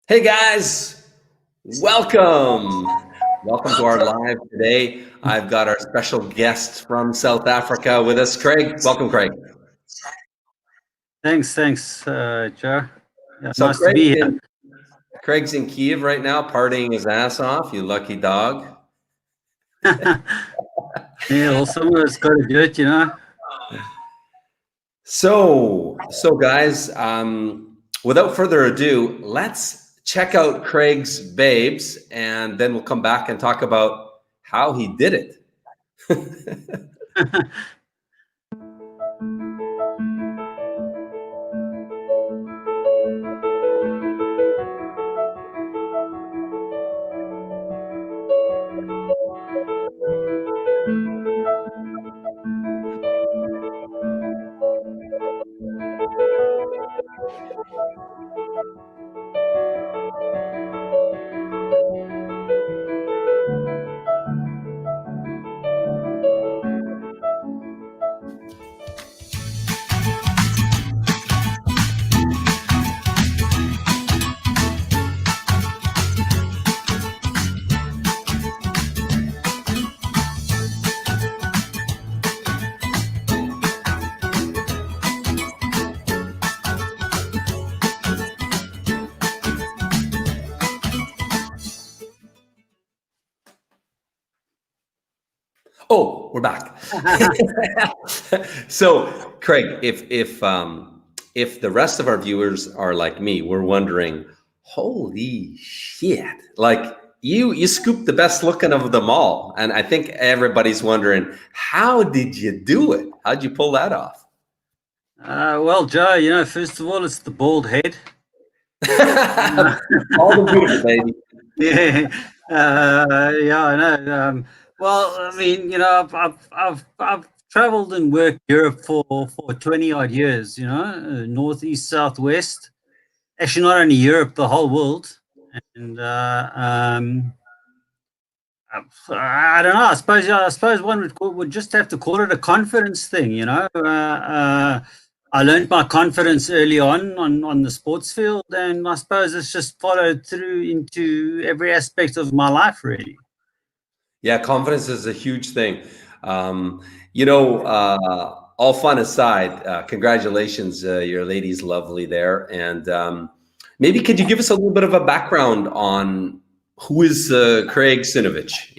Hey guys, welcome. Welcome to our live today. I've got our special guest from South Africa with us, Craig. Welcome, Craig. Thanks, Joe. Yeah, So nice to be here. Craig's in Kiev right now, partying his ass off. You lucky dog. Yeah, well, someone's got to do it, So guys, without further ado, let's check out Craig's babes, and then we'll come back and talk about how he did it. Oh, we're back. So, Craig, if the rest of our viewers are like me, we're wondering, holy shit! Like you scooped the best looking of them all, and I think everybody's wondering, how did you do it? How'd you pull that off? Well, Joe, first of all, it's the bald head. All the beautiful, baby. Yeah, yeah, I know. Well, I mean, I've traveled and worked Europe for 20 odd years. Northeast, southwest. Actually, not only Europe, the whole world. And I don't know. I suppose one would just have to call it a confidence thing. I learned my confidence early on the sports field, and I suppose it's just followed through into every aspect of my life, really. Yeah, confidence is a huge thing. All fun aside, congratulations, your lady's lovely there. And maybe could you give us a little bit of a background on who is Craig Sinovich?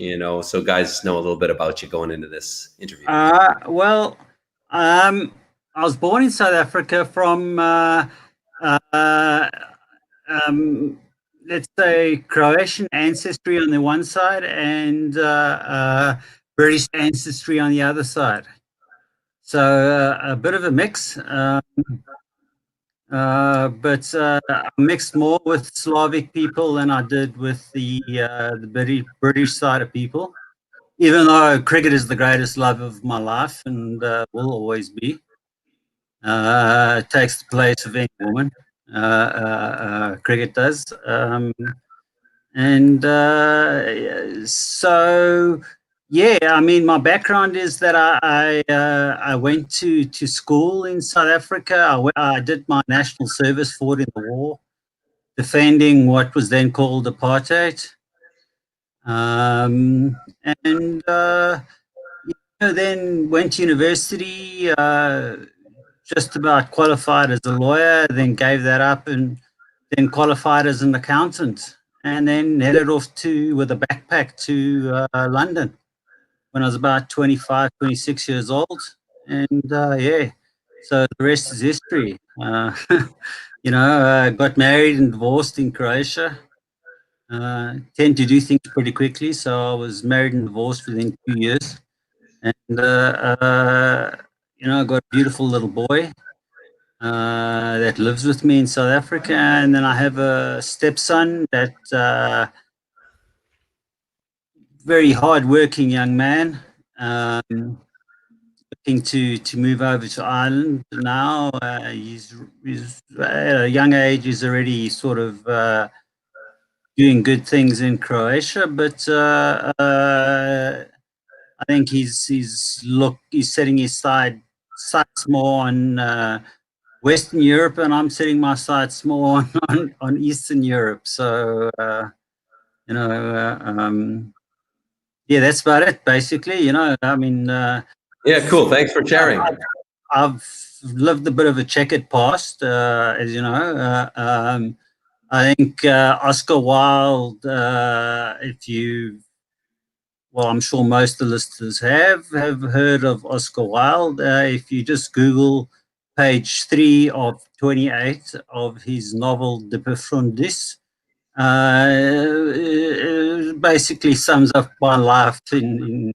So guys know a little bit about you going into this interview. Well, I was born in South Africa from, let's say, Croatian ancestry on the one side and British ancestry on the other side. So a bit of a mix, but I mixed more with Slavic people than I did with the British side of people. Even though cricket is the greatest love of my life and will always be. It takes the place of any woman. Cricket does. So, yeah, I mean, my background is that I went to school in South Africa. I did my national service fought in the war, defending what was then called apartheid. And then went to university, just about qualified as a lawyer, then gave that up and then qualified as an accountant, and then headed off with a backpack to London when I was about 25, 26 years old. And yeah, so the rest is history. Got married and divorced in Croatia. Tend to do things pretty quickly, so I was married and divorced within 2 years. And I got a beautiful little boy that lives with me in South Africa, and then I have a stepson that very hard-working young man, looking to move over to Ireland now. He's at a young age. He's already sort of doing good things in Croatia, but I think he's setting his sights more on Western Europe, and I'm setting my sights more on Eastern Europe. So, you know, yeah, that's about it, basically. You know, I mean, Yeah, cool. Thanks for sharing. I've lived a bit of a checkered past, as you know. I think Oscar Wilde, if you, well, I'm sure most of the listeners have heard of Oscar Wilde. If you just Google page 3 of 28 of his novel De Profundis, basically sums up my life in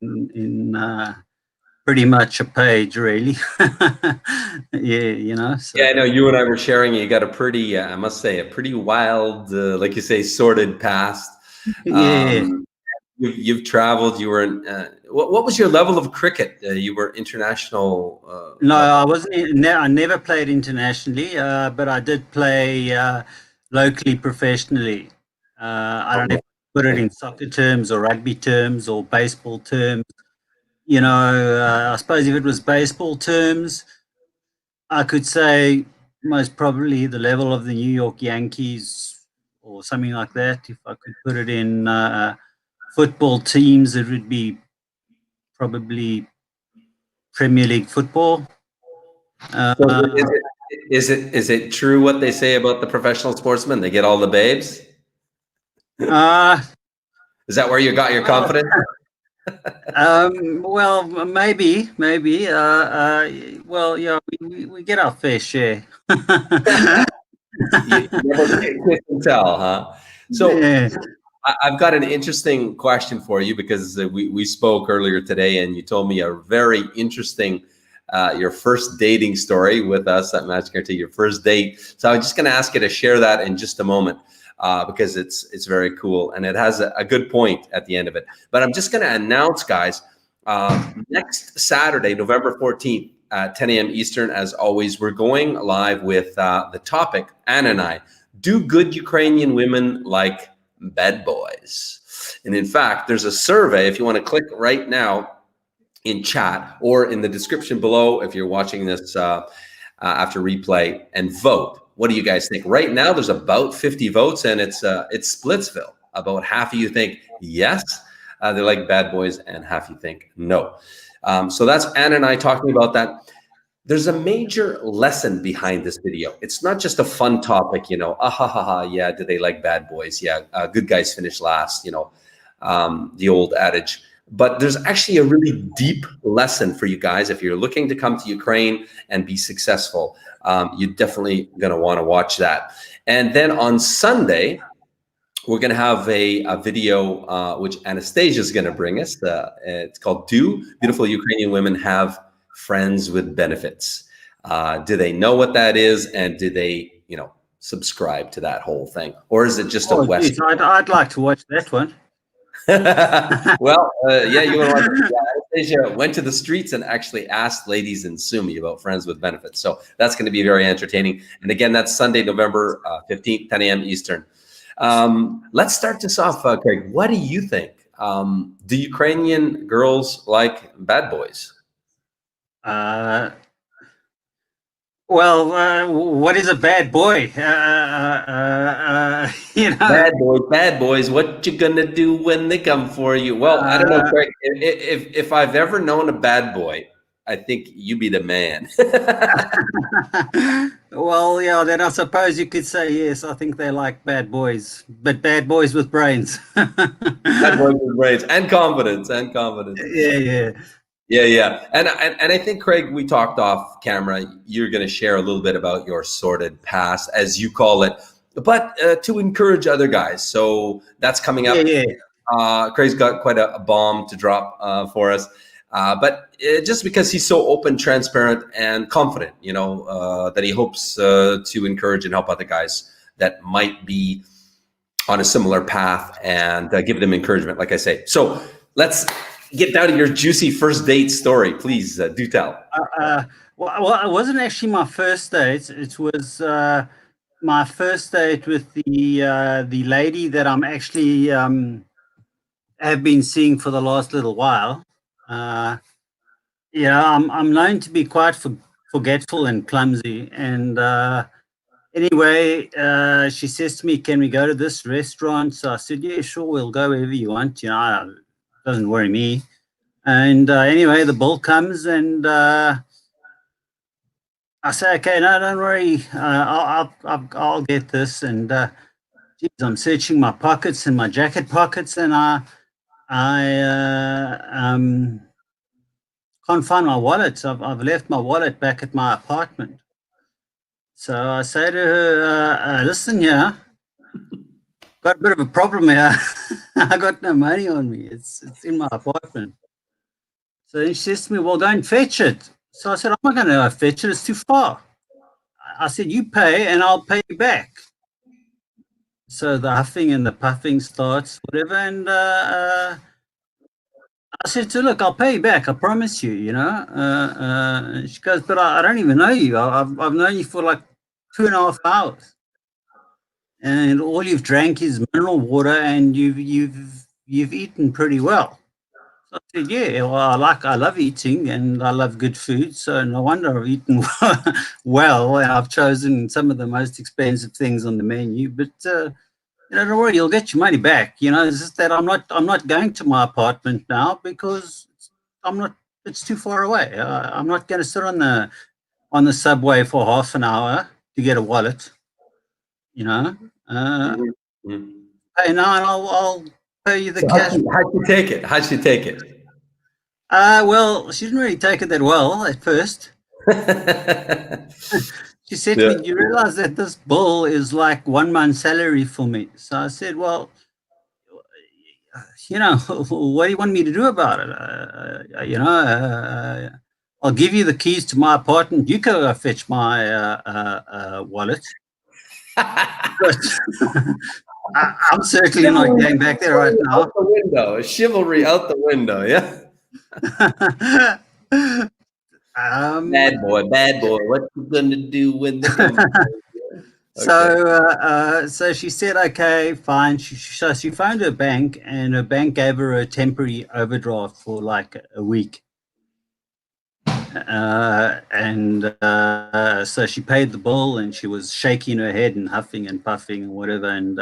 pretty much a page, really. Yeah, you know. So. Yeah, I know you and I were sharing. You got a pretty, I must say, a pretty wild, like you say, sordid past. Yeah. Um, you've traveled. You were in. What was your level of cricket? You were international No, level. I wasn't. I never played internationally, but I did play locally, professionally. I don't know if you put it in soccer terms or rugby terms or baseball terms. You know, I suppose if it was baseball terms, I could say most probably the level of the New York Yankees or something like that. If I could put it in football teams, it would be probably Premier League football. So is it true what they say about the professional sportsmen? They get all the babes. Uh, Is that where you got your confidence? well, maybe. Well, yeah, we get our fair share. You never can tell, huh? So Yeah. I've got an interesting question for you because we spoke earlier today, and you told me a very interesting your first dating story with us at Match Guarantee, your first date. So I'm just going to ask you to share that in just a moment because it's very cool and it has a good point at the end of it. But I'm just going to announce, guys, next Saturday, November 14th at 10 a.m. Eastern, as always, we're going live with the topic, Anna and I, do good Ukrainian women like bad boys? And in fact, there's a survey if you want to click right now in chat or in the description below if you're watching this after replay and vote. What do you guys think? Right now, there's about 50 votes, and it's Splitsville. About half of you think yes, they like bad boys, and half you think no. So that's Anna and I talking about that. There's a major lesson behind this video. It's not just a fun topic, you know, ah ha ha ha, yeah, do they like bad boys? Yeah, good guys finish last, you know, the old adage. But there's actually a really deep lesson for you guys. If you're looking to come to Ukraine and be successful, you're definitely going to want to watch that. And then on Sunday, we're going to have a video which Anastasia is going to bring us. It's called Do Beautiful Ukrainian Women Have Friends with Benefits? Do they know what that is? And do they, you know, subscribe to that whole thing? Or is it just a Western? Geez, I'd like to watch that one. Well, yeah, you want to watch it. Yeah, Anastasia went to the streets and actually asked ladies in Sumi about Friends with Benefits. So that's going to be very entertaining. And again, that's Sunday, November 15th, 10 a.m. Eastern. Let's start this off, Craig. What do you think? Do Ukrainian girls like bad boys? Well, what is a bad boy? You know, Bad boys. What you gonna do when they come for you? Well, I don't know, Craig. If I've ever known a bad boy, I think you be the man. well, yeah, then I suppose you could say yes. I think they like bad boys, but bad boys with brains. Bad boys with brains and confidence and confidence. Yeah. Yeah. And I think, Craig, we talked off camera. You're going to share a little bit about your sordid past, as you call it, but to encourage other guys. So that's coming up. Yeah. Craig's got quite a bomb to drop for us. But just because he's so open, transparent, and confident, you know, that he hopes to encourage and help other guys that might be on a similar path and give them encouragement, like I say. So let's get down to your juicy first date story, please. Do tell. Well, it wasn't actually my first date. It was my first date with the lady that I'm actually have been seeing for the last little while. Yeah, I'm known to be quite forgetful and clumsy. And anyway, she says to me, "Can we go to this restaurant?" So I said, "Yeah, sure, we'll go wherever you want. You know, it doesn't worry me." And anyway, the bill comes, and I say, "Okay, no, don't worry. I'll get this." And geez, I'm searching my pockets and my jacket pockets, and I can't find my wallet. I've left my wallet back at my apartment. So I say to her, "Listen here, got a bit of a problem here. I got no money on me. It's in my apartment." So then she says to me, "Well, go and fetch it." So I said, "I'm not going to fetch it. It's too far." I said, "You pay and I'll pay you back." So the huffing and the puffing starts, whatever. And I said to her, "Look, I'll pay you back. I promise you, you know." She goes, "But I don't even know you. I've known you for like 2.5 hours. And all you've drank is mineral water, and you've eaten pretty well." So I said, "Yeah, well, I love eating, and I love good food. So no wonder I've eaten well, and I've chosen some of the most expensive things on the menu. But you know, don't worry, you'll get your money back. You know, it's just that I'm not going to my apartment now because I'm not. It's too far away. I'm not going to sit on the subway for half an hour to get a wallet. You know." Mhm. Hey, no, and I'll pay you the So cash. how'd she take it? How'd she take it? Well, she didn't really take it that well at first. She said to Yeah. me, "Do you realize that this bill is like 1 month's salary for me?" So I said, "Well, you know, what do you want me to do about it? I'll give you the keys to my apartment. You go fetch my wallet." But I'm certainly not Chivalry going back there right out now. the window. Chivalry out the window. Yeah. um, Bad boy. What you gonna do when they come? Okay. so she said, "Okay, fine." She phoned her bank, and her bank gave her a temporary overdraft for like a week. And so she paid the bill, and she was shaking her head and huffing and puffing and whatever. And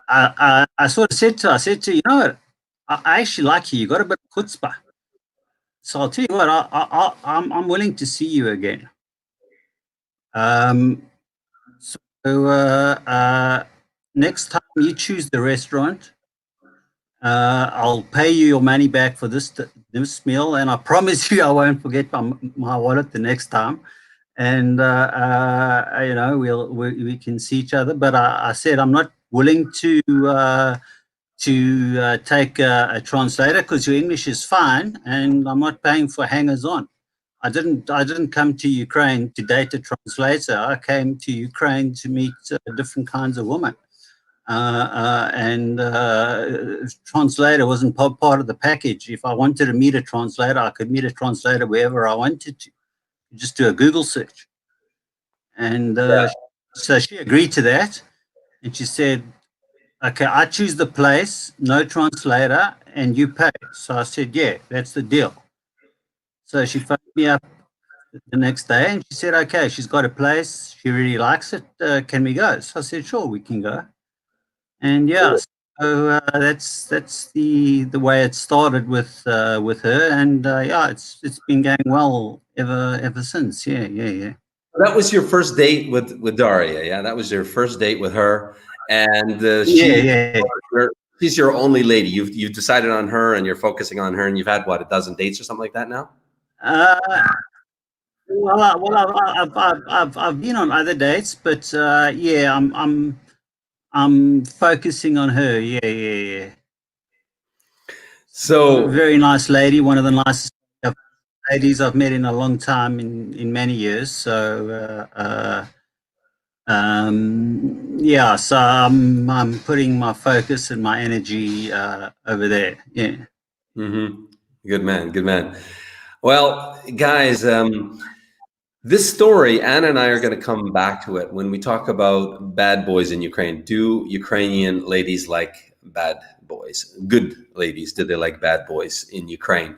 I sort of said to her, "You know what? I actually like you. You got a bit of chutzpah. So I'll tell you what. I'm willing to see you again." Um, so next time you choose the restaurant, I'll pay you your money back for this meal, and I promise you I won't forget my wallet the next time. And you know, we can see each other. But I said I'm not willing to take a translator because your English is fine, and I'm not paying for hangers on. I didn't come to Ukraine to date a translator. I came to Ukraine to meet different kinds of women. And translator wasn't part of the package. If I wanted to meet a translator, I could meet a translator wherever I wanted to. Just do a Google search. And Yeah. so she agreed to that. And she said, "Okay, I choose the place, no translator, and you pay." So I said, "Yeah, that's the deal." So she phoned me up the next day, and she said, "Okay, she's got a place. She really likes it. Can we go?" So I said, "Sure, we can go." And yeah, Cool. so that's the way it started with her, and yeah, it's been going well ever since. Yeah, yeah, yeah. That was your first date with Daria. Yeah, that was your first date with her, and Yeah, yeah. she's your only lady. You've decided on her, and you're focusing on her, and you've had what, a dozen dates or something like that now. Uh, I've been on other dates, but yeah, I'm focusing on her. Yeah, yeah, yeah. So Very nice lady, one of the nicest ladies I've met in a long time, in many years. So yeah, so I'm putting my focus and my energy over there. Yeah. mhm. Good man, good man. Well, guys, this story, Anna and I are going to come back to it when we talk about bad boys in Ukraine. Do Ukrainian ladies like bad boys? Good ladies, do they like bad boys in Ukraine?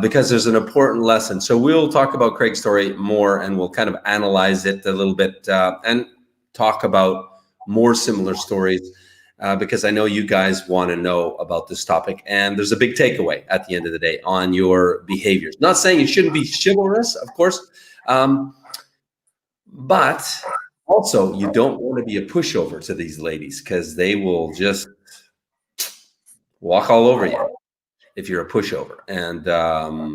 Because there's an important lesson. So we'll talk about Craig's story more, and we'll kind of analyze it a little bit and talk about more similar stories. Because I know you guys want to know about this topic, and there's a big takeaway at the end of the day on your behaviors. Not saying you shouldn't be chivalrous, of course, but also you don't want to be a pushover to these ladies, because they will just walk all over you if you're a pushover. And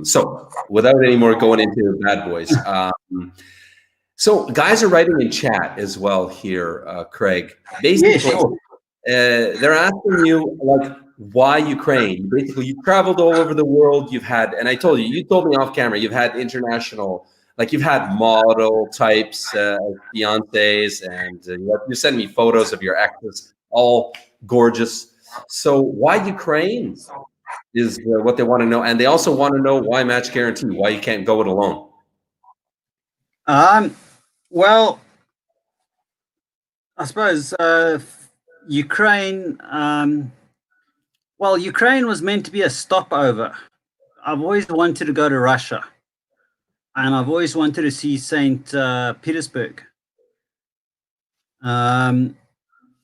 so without any more going into bad boys, so guys are writing in chat as well here, Craig. Basically, Yeah, sure. they're asking you, like, why Ukraine? Basically, you traveled all over the world. You've had, and I told you, you told me off camera, you've had international, like you've had model types, fiancés, and you sent me photos of your exes, all gorgeous. So why Ukraine is what they want to know. And they also want to know why match guarantee, why you can't go it alone. Well, I suppose Ukraine. Well, Ukraine was meant to be a stopover. I've always wanted to go to Russia, and I've always wanted to see Saint Petersburg.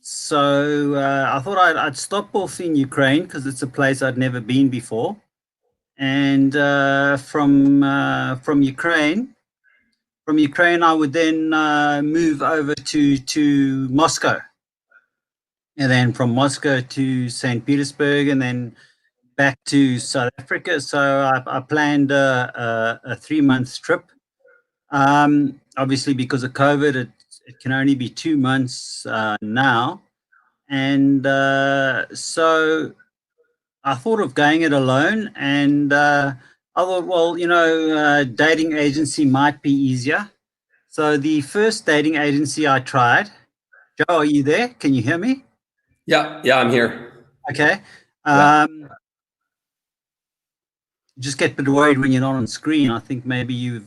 So I thought I'd stop off in Ukraine because it's a place I'd never been before, and from Ukraine. From Ukraine, I would then move over to Moscow, and then from Moscow to St. Petersburg, and then back to South Africa. So I planned a 3-month trip. Obviously, because of COVID, it can only be 2 months now. And so I thought of going it alone. And I thought, well, dating agency might be easier. So the first dating agency I tried, Joe, are you there? Can you hear me? Yeah, I'm here. Okay. Just get a bit worried when you're not on screen. I think maybe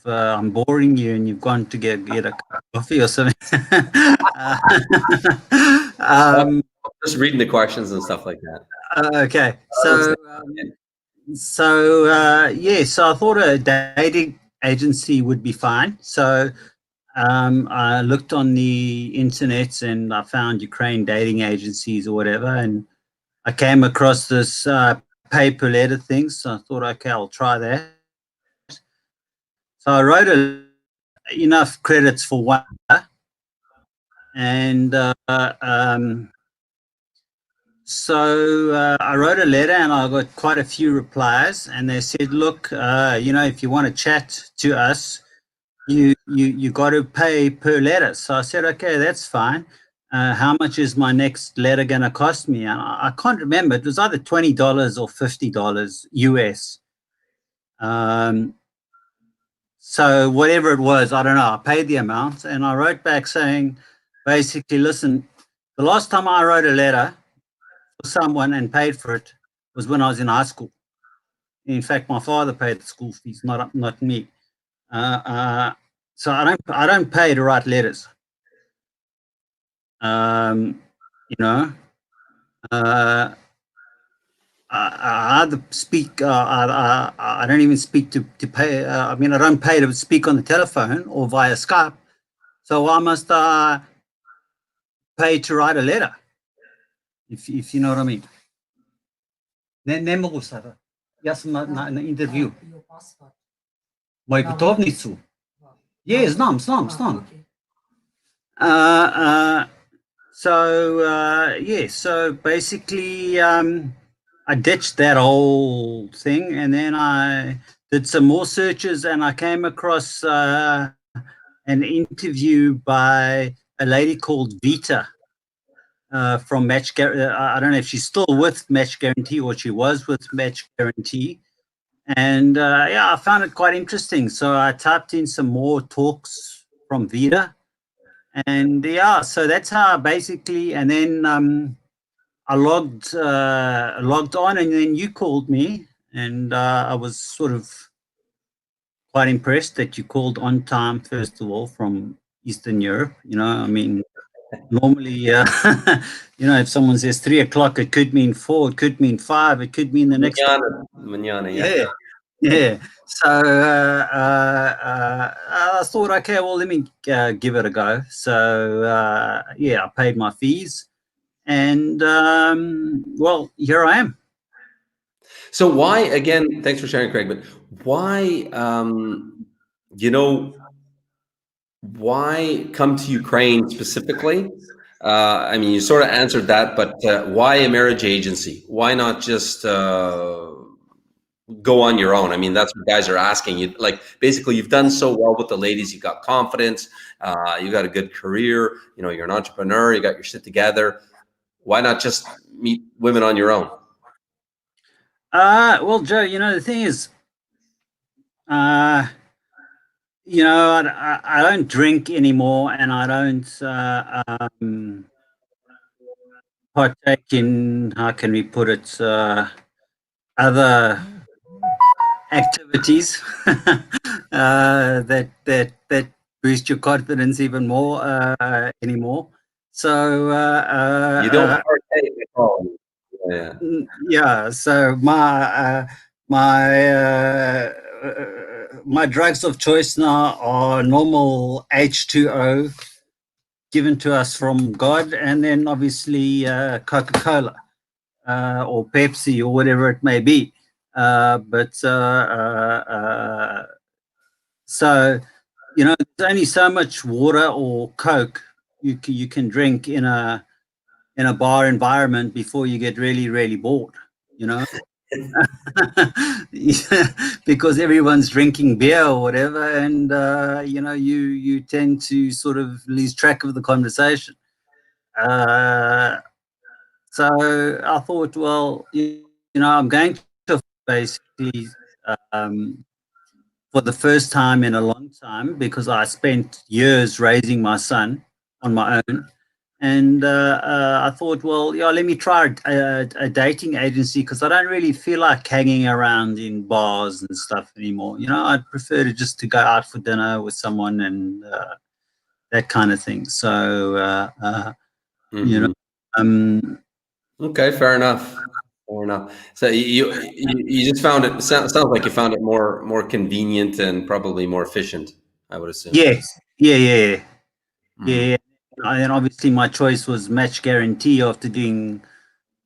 I'm boring you and you've gone to get a cup of coffee or something. Just reading the questions and stuff like that. Okay. So I thought a dating agency would be fine. So I looked on the internet and I found Ukraine dating agencies or whatever, and I came across this paper letter thing. So I thought, okay, I'll try that. So I wrote enough credits for one, and so I wrote a letter and I got quite a few replies, and they said, look, if you want to chat to us, you got to pay per letter. So I said, okay, that's fine. How much is my next letter going to cost me? And I can't remember. It was either $20 or $50 US. So whatever it was, I don't know. I paid the amount, and I wrote back saying, basically, listen, the last time I wrote a letter for someone and paid for it was when I was in high school. In fact, my father paid the school fees, not me. So I don't pay to write letters. I either speak. I don't even speak to pay. I don't pay to speak on the telephone or via Skype. So why must I pay to write a letter? If you know what I mean. Не могу сега. Јас сум на интервју. Мој путовницу. Знам. So basically, I ditched that whole thing, and then I did some more searches, and I came across an interview by a lady called Vita from Match Guarantee. I don't know if she's still with Match Guarantee or she was with Match Guarantee. And I found it quite interesting. So I typed in some more talks from Vita. And so that's how I basically, and then I logged on, and then you called me, and I was sort of quite impressed that you called on time, first of all, from Eastern Europe. Normally, if someone says 3 o'clock, it could mean 4, it could mean 5, it could mean the next day. Manana, manana, yeah. Yeah, yeah. So I thought, okay, well, let me give it a go. So yeah, I paid my fees, and well, here I am. So why, again, thanks for sharing, Craig, but why, you know, why come to Ukraine specifically? I mean, you sort of answered that, but why a marriage agency? Why not just go on your own? I mean, that's what guys are asking you. Like, basically, you've done so well with the ladies. You got confidence. You got a good career. You know, you're an entrepreneur. You got your shit together. Why not just meet women on your own? Well, Joe, the thing is, uh, I don't drink anymore, and I don't partake in, how can we put it, other activities that boost your confidence even more anymore. So You don't partake at all. Yeah. yeah, so my drugs of choice now are normal H2O given to us from God, and then obviously Coca-Cola or Pepsi or whatever it may be. So there's only so much water or Coke you can drink in a bar environment before you get really, really bored, you know. Yeah, because everyone's drinking beer or whatever, and you tend to sort of lose track of the conversation. Uh, so I thought, well, I'm going to basically um, for the first time in a long time, because I spent years raising my son on my own. And I thought, well, yeah, let me try a dating agency, because I don't really feel like hanging around in bars and stuff anymore. I'd prefer to go out for dinner with someone and that kind of thing. So, you know, Mhm. um, Okay, fair enough. Fair enough. So you just found it sounds like you found it more convenient and probably more efficient, I would assume. yes, yeah, yeah, Mhm. yeah. And obviously, my choice was match guarantee after doing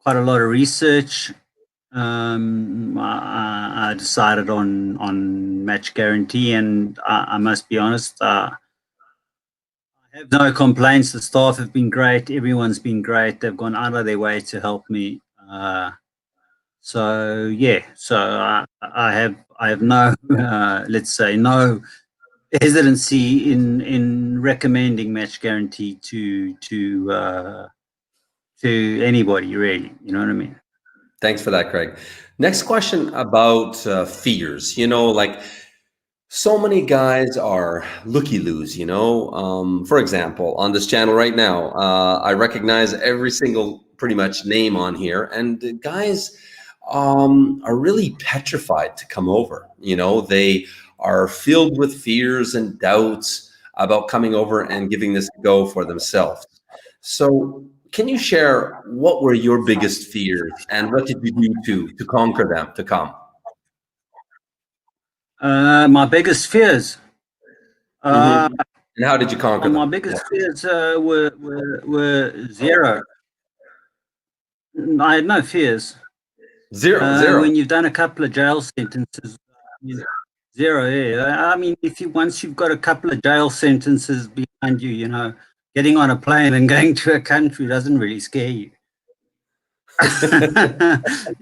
quite a lot of research. I decided on match guarantee, and I must be honest, I have no complaints. The staff have been great. Everyone's been great. They've gone out of their way to help me. So yeah, so I have no let's say no hesitancy in recommending match guarantee to anybody, really. You know what I mean? Thanks for that, Craig. Next question about fears. Like so many guys are looky-loos, For example, on this channel right now, I recognize every single pretty much name on here, and the guys are really petrified to come over. They are filled with fears and doubts about coming over and giving this a go for themselves. So, can you share what were your biggest fears and what did you do to conquer them to come? My biggest fears. Uh, Hmm. And how did you conquer my them? biggest fears were zero. I had no fears. Zero, zero. When you've done a couple of jail sentences, zero. Yeah, I mean, if you once you've got a couple of jail sentences behind you, getting on a plane and going to a country doesn't really scare you.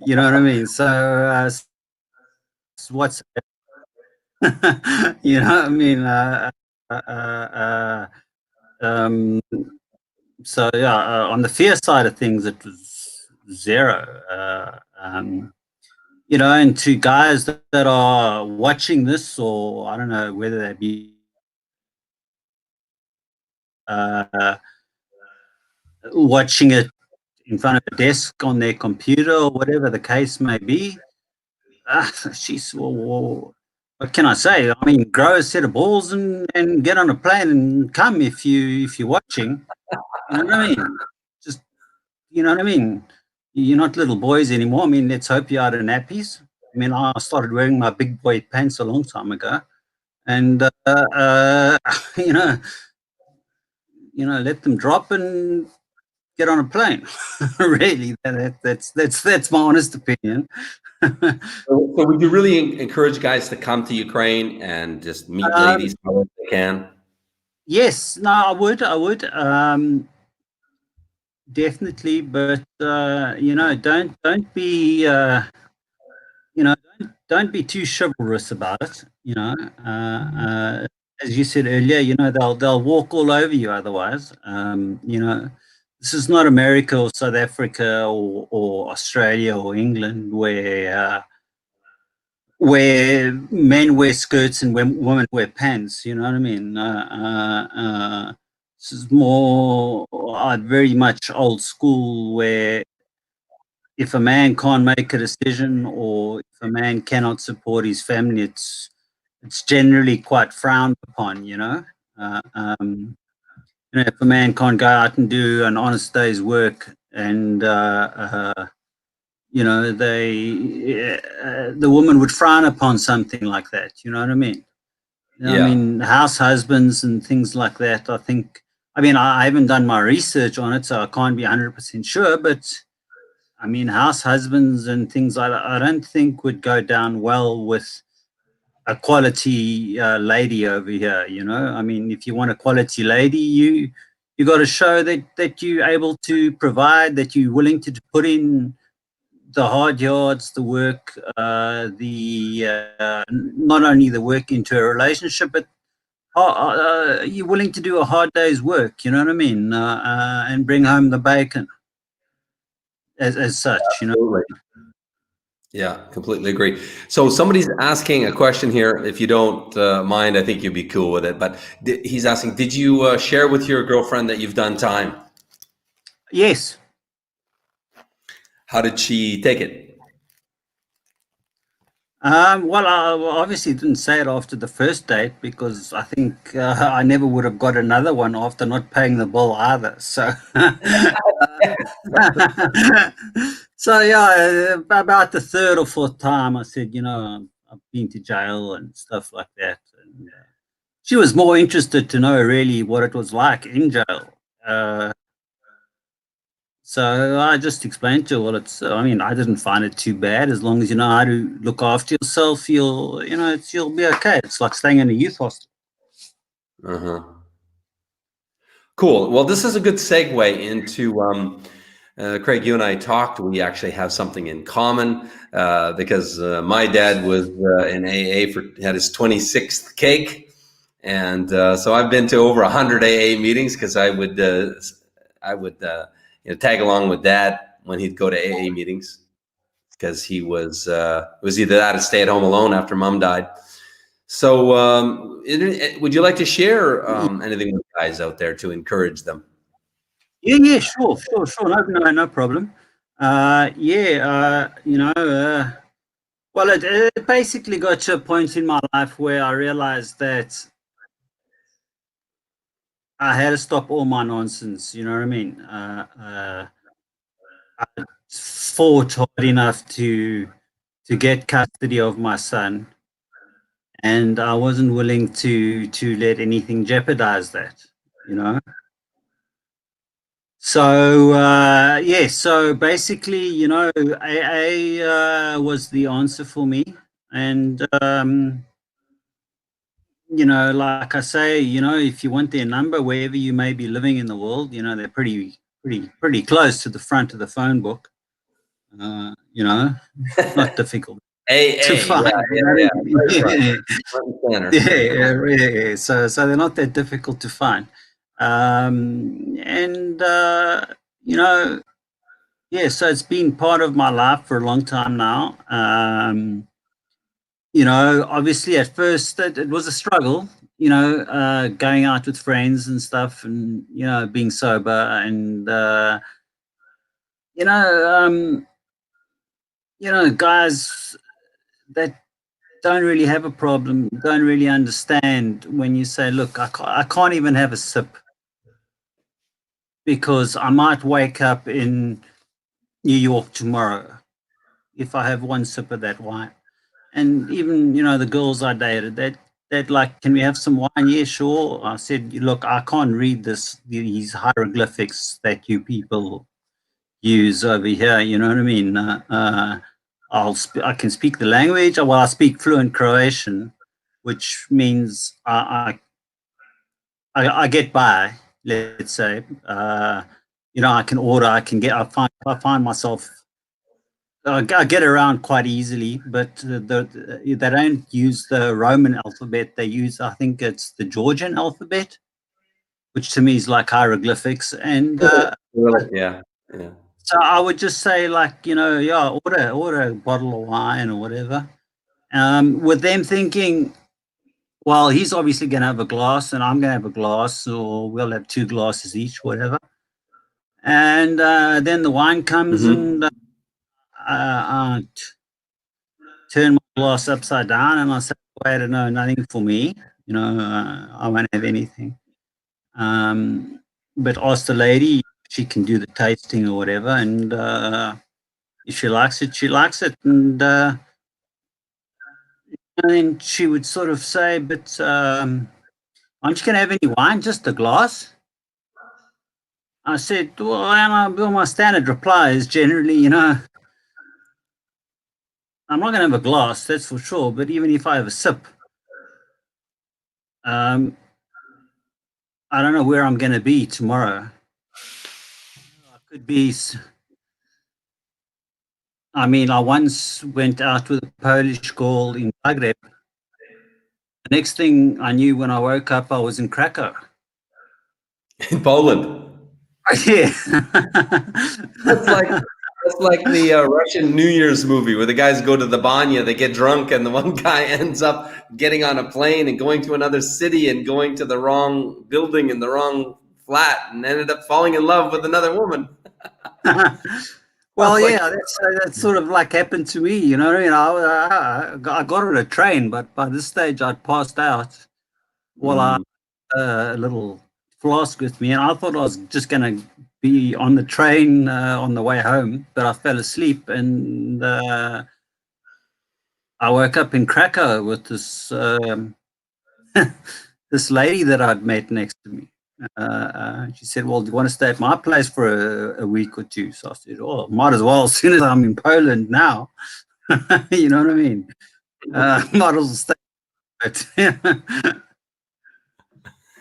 You know what I mean? So what's you know what I mean? Um, so yeah, on the fear side of things, it was zero. And to guys that are watching this, or I don't know whether they be uh, watching it in front of a desk on their computer or whatever the case may be. She's well, what can I say? I mean, grow a set of balls and get on a plane and come if you're watching. You know what I mean? Just, you know what I mean? You're not little boys anymore. I mean, let's hope you're out of nappies. I mean, I started wearing my big boy pants a long time ago, and you know, let them drop and get on a plane. Really, that's my honest opinion. So would you really encourage guys to come to Ukraine and just meet um, ladies if they can? yes, no, I would. Definitely, but don't be don't be too chivalrous about it. As you said earlier, they'll walk all over you otherwise. This is not America or South Africa or Australia or England where men wear skirts and women wear pants. You know what I mean? This is more very much old school, where if a man can't make a decision or if a man cannot support his family, it's generally quite frowned upon. If a man can't go out and do an honest day's work, and the woman would frown upon something like that. You know what I mean? I Yeah. mean, house husbands and things like that. I mean, I haven't done my research on it, so I can't be 100% sure. But I mean, house husbands and things like that, I don't think would go down well with a quality lady over here. I mean, if you want a quality lady, you got to show that you're able to provide, that you're willing to put in the hard yards, the work, not only the work into a relationship, but you're willing to do a hard day's work. You know what I mean? And bring home the bacon as such. Absolutely. Yeah, completely agree. So somebody's asking a question here. If you don't mind, I think you'd be cool with it. But he's asking, did you share with your girlfriend that you've done time? Yes. How did she take it? Well, I obviously didn't say it after the first date, because I think I never would have got another one after not paying the bill either. So, so yeah, about the third or fourth time, I said, I've been to jail and stuff like that. And she was more interested to know really what it was like in jail. So I just explained to her, well, I mean, I didn't find it too bad. As long as you know how to look after yourself, you'll be okay. It's like staying in a youth hostel. Uh-huh. Cool. Well, this is a good segue into Craig. You and I talked. We actually have something in common because my dad was in AA had his 26th cake, and so I've been to over 100 AA meetings because I would tag along with Dad when he'd go to AA meetings because he was either that or stay at home alone after Mom died. So, would you like to share anything with guys out there to encourage them? Yeah, sure. No problem. Well, it basically got to a point in my life where I realized that I had to stop all my nonsense. You know what I mean? I fought hard enough to get custody of my son, and I wasn't willing to let anything jeopardize that. You know. So so basically, AA was the answer for me, and like I say, if you want their number, wherever you may be living in the world, they're pretty close to the front of the phone book. Not difficult to AA, find. yeah. Yeah. So they're not that difficult to find. And so it's been part of my life for a long time now. Obviously at first it was a struggle, going out with friends and stuff, and being sober, and guys that don't really have a problem, don't really understand when you say, look, I can't even have a sip. because I might wake up in New York tomorrow if I have one sip of that wine. And even, you know, the girls I dated, they'd like, can we have some wine? Yeah, sure. I said, look, I can't read these hieroglyphics that you people use over here. You know what I mean? I can speak the language. Well, I speak fluent Croatian, which means I get by. Let's say, you know, I can order. I find myself. I get around quite easily, but they don't use the Roman alphabet. They use, I think it's the Georgian alphabet, which to me is like hieroglyphics. And Yeah, yeah. so I would just say, like, you know, yeah, order a bottle of wine or whatever. With them thinking, well, he's obviously going to have a glass, and I'm going to have a glass, or we'll have 2 glasses each, whatever. And then the wine comes, Mm-hmm. and I turn my glass upside down, and I say, wait, no, nothing for me. You know, I won't have anything. But ask the lady, she can do the tasting or whatever, and if she likes it, she likes it. And then she would sort of say, but aren't you going to have any wine? Just a glass? I said, well, my standard reply is generally, you know, I'm not going to have a glass, that's for sure. But even if I have a sip, um, I don't know where I'm going to be tomorrow. I could be. I mean, I once went out with a Polish girl in Zagreb. The next thing I knew, when I woke up, I was in Krakow. In Poland. Yeah. That's like the Russian New Year's movie where the guys go to the banya, they get drunk, and the one guy ends up getting on a plane and going to another city and going to the wrong building in the wrong flat and ended up falling in love with another woman. Well, Like, yeah, that's sort of like happened to me. You know what I mean? I got on a train, but by this stage I'd passed out. Well, I mm, a little flask with me, and I thought I was just going to be on the train on the way home, but I fell asleep, and I woke up in Krakow with this this lady that I'd met next to me. She said, well, do you want to stay at my place for a week or two? So I said, oh, might as well, as soon as I'm in Poland now. You know what I mean? Might as well stay.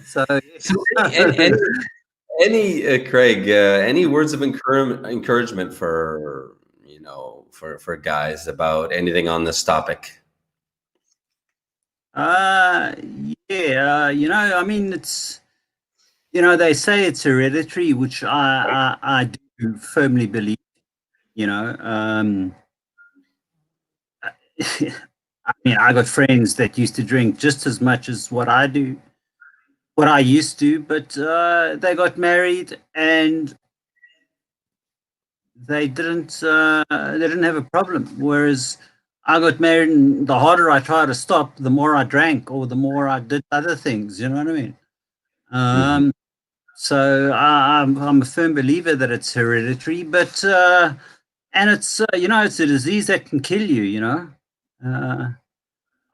So, so any Craig, any words of encouragement for for guys about anything on this topic? uh, yeah, you know, I mean, it's, you know, they say it's hereditary, which I do firmly believe. You know, I mean, I got friends that used to drink just as much as what I do, what I used to, but they got married and they didn't have a problem. Whereas I got married, and the harder I tried to stop, the more I drank or the more I did other things. You know what I mean? Mm-hmm. So I'm a firm believer that it's hereditary, but and it's you know, it's a disease that can kill you. You know,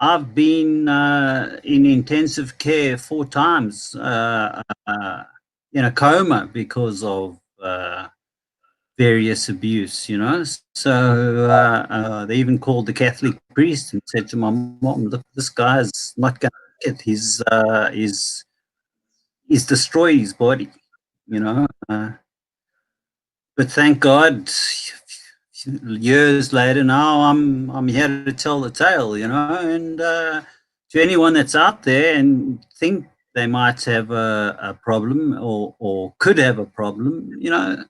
I've been in intensive care 4 times in a coma because of various abuse. You know, so they even called the Catholic priest and said to my mom, "Look, this guy's not going to make it. He's destroyed his body." You know. But thank God, years later now, I'm here to tell the tale, you know. And to anyone that's out there and think they might have a problem or could have a problem, you know,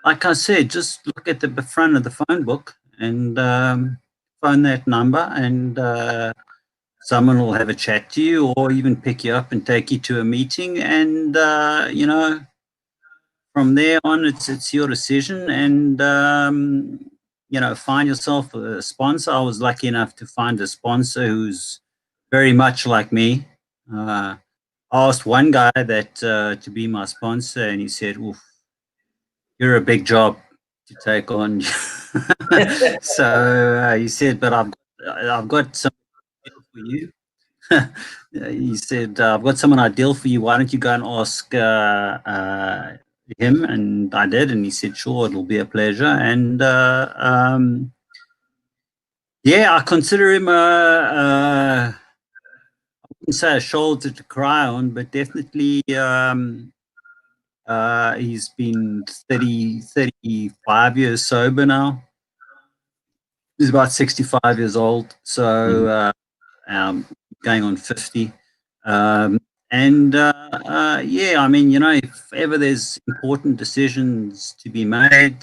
like I said, just look at the front of the phone book and phone that number, and someone will have a chat to you or even pick you up and take you to a meeting, and you know, from there on, it's your decision, and you know, find yourself a sponsor. I was lucky enough to find a sponsor who's very much like me. Uh, asked one guy that to be my sponsor, and he said, "Oof, you're a big job to take on." So he said, "But I've got something for you." He said, "I've got someone ideal for you. Why don't you go and ask him?" And I did, and he said, "Sure, it'll be a pleasure." And yeah, I consider him I wouldn't say a shoulder to cry on, but definitely he's been 35 years sober now. He's about 65 years old, so going on 50. And yeah, I mean, if ever there's important decisions to be made,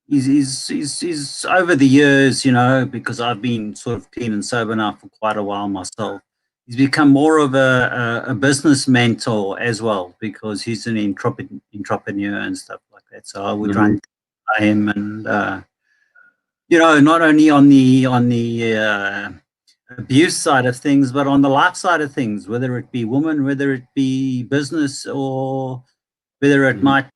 he's over the years, because I've been sort of clean and sober now for quite a while myself. He's become more of a business mentor as well, because he's an entrepreneur and stuff like that. So I would run by him, and not only on the abuse side of things, but on the life side of things, whether it be women, whether it be business, or whether it might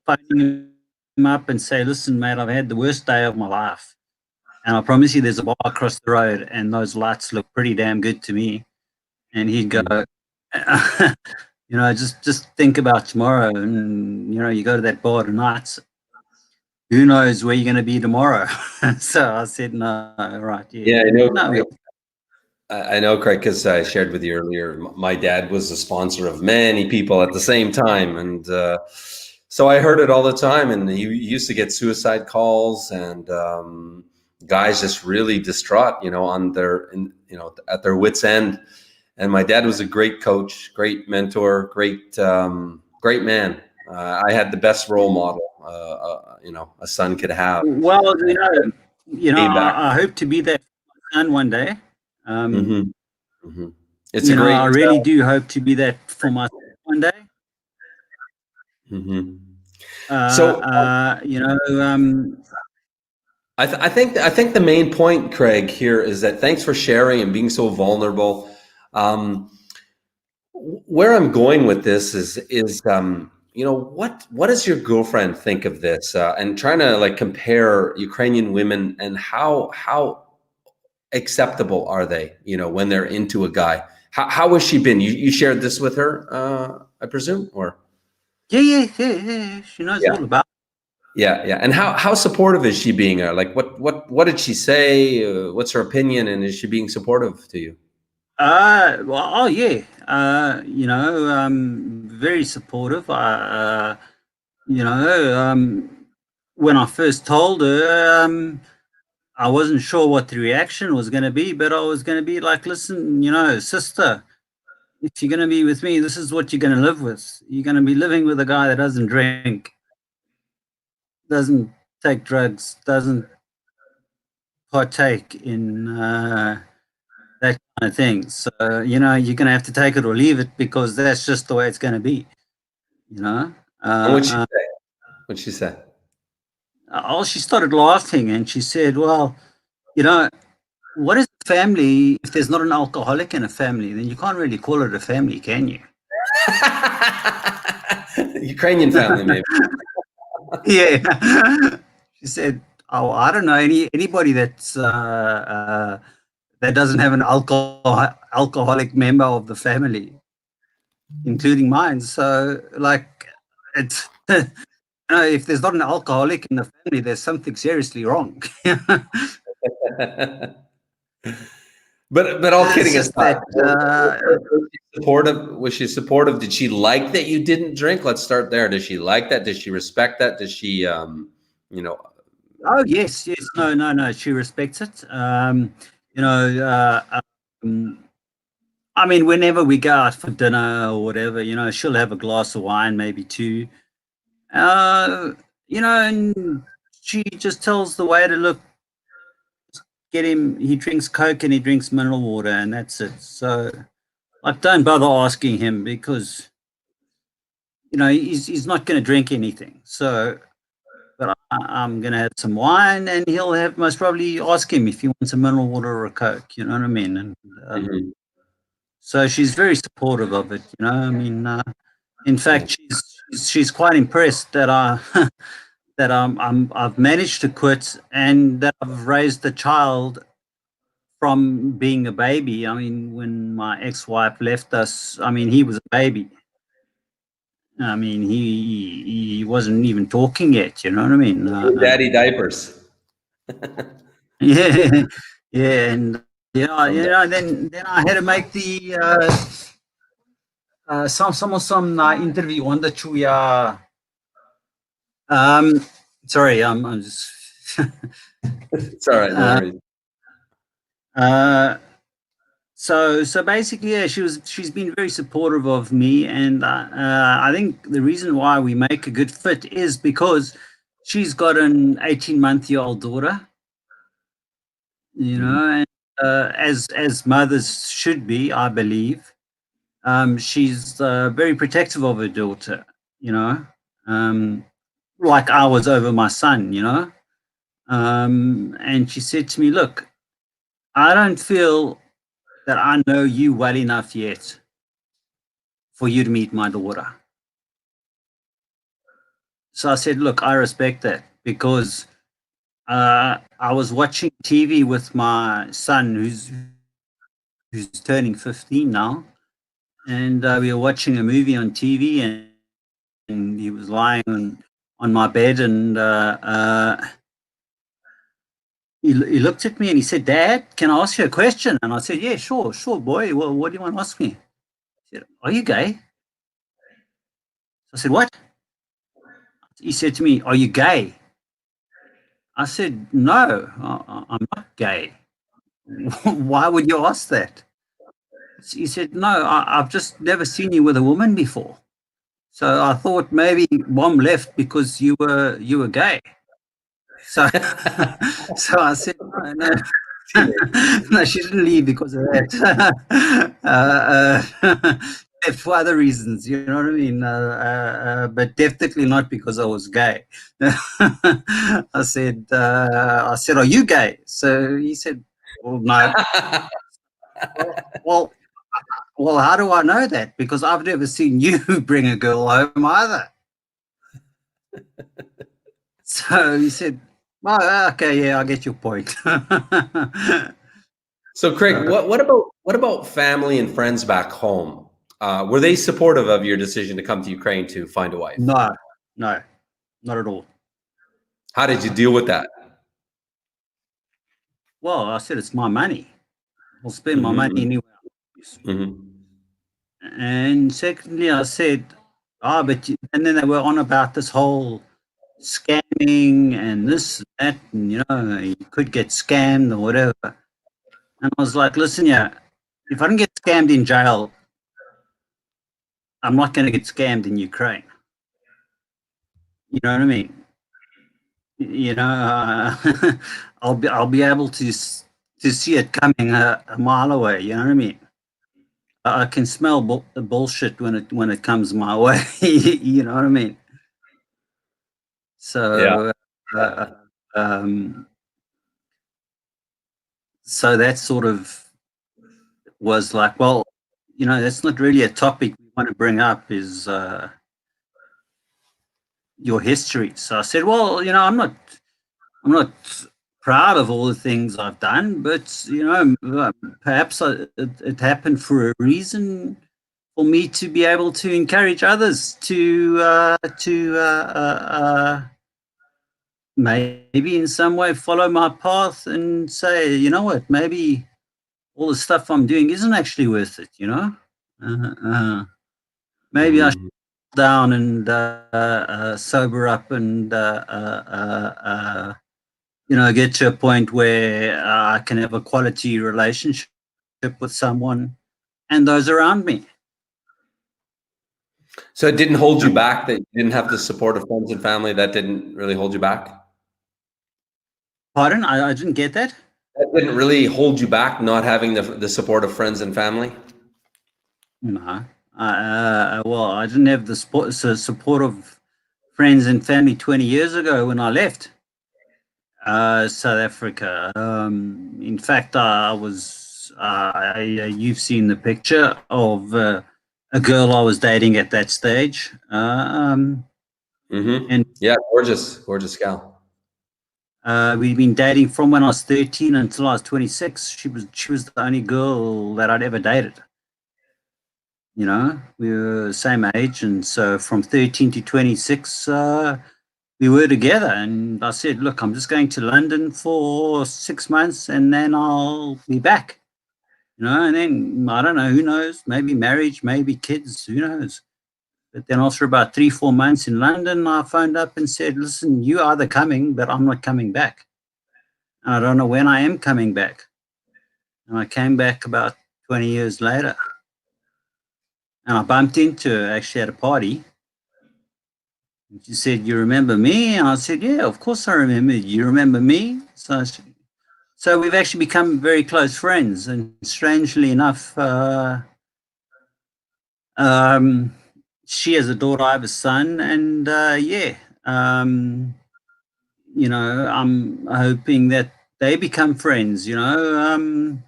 phone him up and say, "Listen, mate, I've had the worst day of my life, and I promise you there's a bar across the road and those lights look pretty damn good to me." And he'd go, just think about tomorrow, and you go to that bar tonight, who knows where you're going to be tomorrow. So I said, "No, right, Yeah, I know. no, I know, Craig, because I shared with you earlier. My dad was a sponsor of many people at the same time, and so I heard it all the time. And he used to get suicide calls, and guys just really distraught, at their wits' end. And my dad was a great coach, great mentor, great man. I had the best role model, a son could have. well, Came back. I hope to be that son one day." Hmm. Hmm. It's a great. I really do hope to be that for myself one day. Mhm. Uh, So uh, you know, um, I think the main point, Craig, here is that thanks for sharing and being so vulnerable. Um, where I'm going with this is what does your girlfriend think of this? And trying to like compare Ukrainian women and how acceptable are they? When they're into a guy. How has she been? You shared this with her, I presume, or yeah. She knows yeah. all about. Yeah, yeah. And how supportive is she being? Like, what did she say? What's her opinion? And is she being supportive to you? Well, oh yeah. Very supportive. When I first told her, I wasn't sure what the reaction was going to be, but I was going to be like, "Listen, sister, if you're going to be with me, this is what you're going to live with. You're going to be living with a guy that doesn't drink, doesn't take drugs, doesn't partake in that kind of thing. So, you're going to have to take it or leave it, because that's just the way it's going to be, you know." And what'd she Uh, say? What'd she say? she started laughing, and she said, "Well, you know, what is a family if there's not an alcoholic in a family? Then you can't really call it a family, can you?" Ukrainian family, maybe. Yeah. She said, "Oh, I don't know anybody that doesn't have an alcoholic member of the family, including mine. So, like, it's if there's not an alcoholic in the family, there's something seriously wrong." But all It's kidding just aside, that. was she supportive? Was she supportive? Did she like that you didn't drink? Let's start there. Does she like that? Does she respect that? Does she, you know? Oh yes, yes. No. She respects it. You know. Um, I mean, whenever we go out for dinner or whatever, she'll have a glass of wine, maybe two. Uh, and she just tells the waiter, "Look, get him. He drinks Coke and he drinks mineral water, and that's it." So, like, don't bother asking him, because he's not going to drink anything. So, but I'm going to have some wine, and he'll have most probably ask him if he wants a mineral water or a Coke. You know what I mean? And Mhm. So she's very supportive of it. I mean, in fact, she's quite impressed that I've managed to quit and that I've raised the child from being a baby. I mean, when my ex-wife left us, I mean, he was a baby. I mean, he wasn't even talking yet. You know what I mean? Daddy diapers. Yeah, yeah, and From then I had to make the some interview on the Chuya. Um, sorry, I'm just. It's all right, no uh, worries. so basically, yeah, she's been very supportive of me, and I think the reason why we make a good fit is because she's got an 18-month-old daughter, Mhm. and as mothers should be, I believe. She's very protective of her daughter, you know, um, like I was over my son. And she said to me, "Look, I don't feel that I know you well enough yet for you to meet my daughter." So I said, "Look, I respect that because I was watching TV with my son, who's turning 15 now, and we were watching a movie on TV, and he was lying on my bed, and he looked at me and he said, 'Dad, can I ask you a question?' And I said, 'Yeah, sure, boy. Well, what do you want to ask me?' He said, 'Are you gay?' I said, 'What?' He said to me, 'Are you gay?' I said, 'No, I'm not gay.' 'Why would you ask that?' He said, 'No, I've just never seen you with a woman before. So I thought maybe mom left because you were gay.' So so I said, 'No, no.' No, she didn't leave because of that. For other reasons, you know what I mean? But definitely not because I was gay. I said, "Are you gay?" So he said, "Well, no." Well, well, well, how do I know that? Because I've never seen you bring a girl home either. So he said, "Oh, okay, yeah, I get your point." So, Craig, what about family and friends back home? Were they supportive of your decision to come to Ukraine to find a wife? No, no, not at all. How did you deal with that? Well, I said it's my money. I'll spend my money Hmm. anywhere. Hmm. And secondly, I said, but and then they were on about this whole scamming and this, that, and you could get scammed or whatever. And I was like, listen, yeah, if I don't get scammed in jail, I'm not going to get scammed in Ukraine. You know what I mean? I'll be able to see it coming a mile away. You know what I mean? I can smell the bullshit when it comes my way. You know what I mean? Yeah. So, uh, um, so that sort of was like, well, that's not really a topic we want to bring up. Is your history? So I said, well, I'm not proud of all the things I've done, but perhaps it happened for a reason for me to be able to encourage others to maybe in some way follow my path and say, you know what, maybe all the stuff I'm doing isn't actually worth it. Uh, uh, Maybe I should Mhm. sit down and sober up and get to a point where I can have a quality relationship with someone and those around me. So it didn't hold you back that you didn't have the support of friends and family. That didn't really hold you back. Pardon? I didn't get that. That didn't really hold you back, not having the support of friends and family. No. Well, I didn't have the support of friends and family 20 years ago when I left South Africa. In fact, I was you've seen the picture of a girl I was dating at that stage. And Yeah, gorgeous gal. we've been dating from when I was 13 until I was 26. She was the only girl that I'd ever dated. You know, we were the same age, and so from 13 to 26, we were together. And I said, "Look, I'm just going to London for 6 months, and then I'll be back." You know, and then I don't know, who knows? Maybe marriage, maybe kids, who knows? But then after about 3-4 months in London, I phoned up and said, "Listen, you are either coming, but I'm not coming back. And I don't know when I am coming back." And I came back about 20 years later. And I bumped into her actually at a party. And she said, "You remember me?" And I said, "Yeah, of course I remember. You remember me?" So we've actually become very close friends. And strangely enough, she has a daughter, I have a son. And yeah, you know, I'm hoping that they become friends, you know,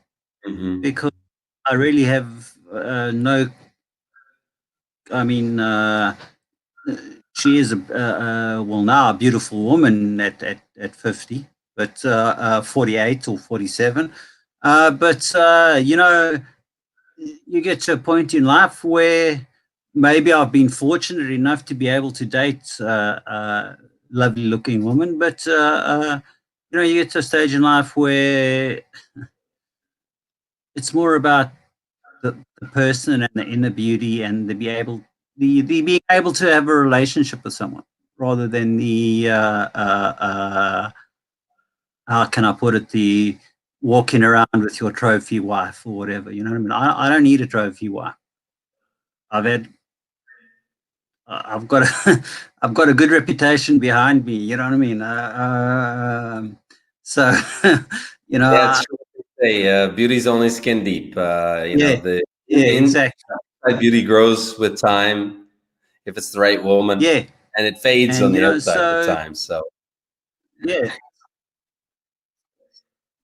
because I really have no, I mean, she is well, now a beautiful woman at 50, but 48 or 47. But you know, you get to a point in life where maybe I've been fortunate enough to be able to date lovely looking women, but you know, you get to a stage in life where it's more about the person and the inner beauty and the being able to have a relationship with someone rather than the how can I put it, the walking around with your trophy wife or whatever. You know what I mean? I don't need a trophy wife. I've had I've got a I've got a good reputation behind me. You know what I mean? So you know, Yeah, it's true what they say. Beauty's only skin deep. You know, yeah, the yeah, inside exactly, beauty grows with time if it's the right woman, yeah, and it fades and on you the know, outside with time. So, yeah,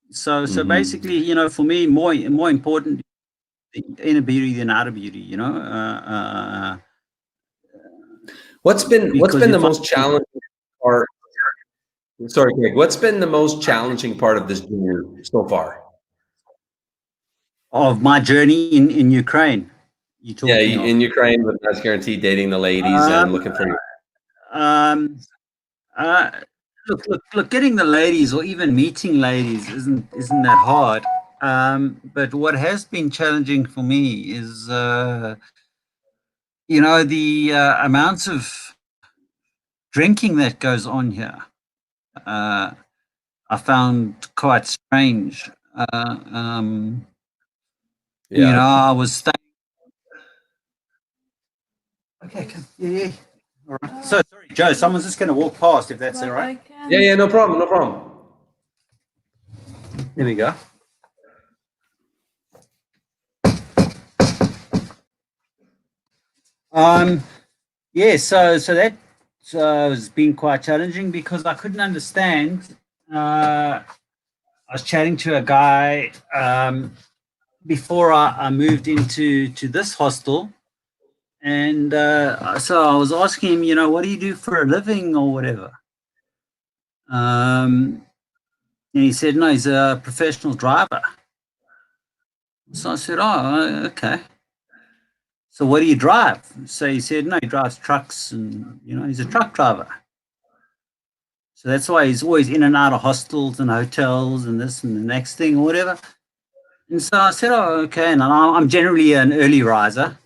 so mhm. basically, you know, for me, more important inner beauty than outer beauty. You know, What's because been the if I most challenging part? Sorry, Greg. What's been the most challenging part of this journey so far? of my journey in Ukraine, you're Yeah, talking of. in Ukraine with Nice Guarantee, dating the ladies and Um, looking for your. um, uh, look, getting the ladies or even meeting ladies isn't that hard. But what has been challenging for me is, you know, the amounts of drinking that goes on here. Uh, I found quite strange. You know, Yeah. I was staying. Okay, come. Yeah, yeah. All right. So sorry, Joe. Someone's just going to walk past. If that's all right. Yeah, no problem, no problem. There we go. Um, yeah. So that has been quite challenging because I couldn't understand. I was chatting to a guy before I moved into this hostel. And so I was asking him, you know, what do you do for a living or whatever? And he said, no, he's a professional driver. So I said, oh, okay. So what do you drive? So he said, no, he drives trucks and, you know, he's a truck driver. So that's why he's always in and out of hostels and hotels and this and the next thing or whatever. And so I said, oh, okay. And I'm generally an early riser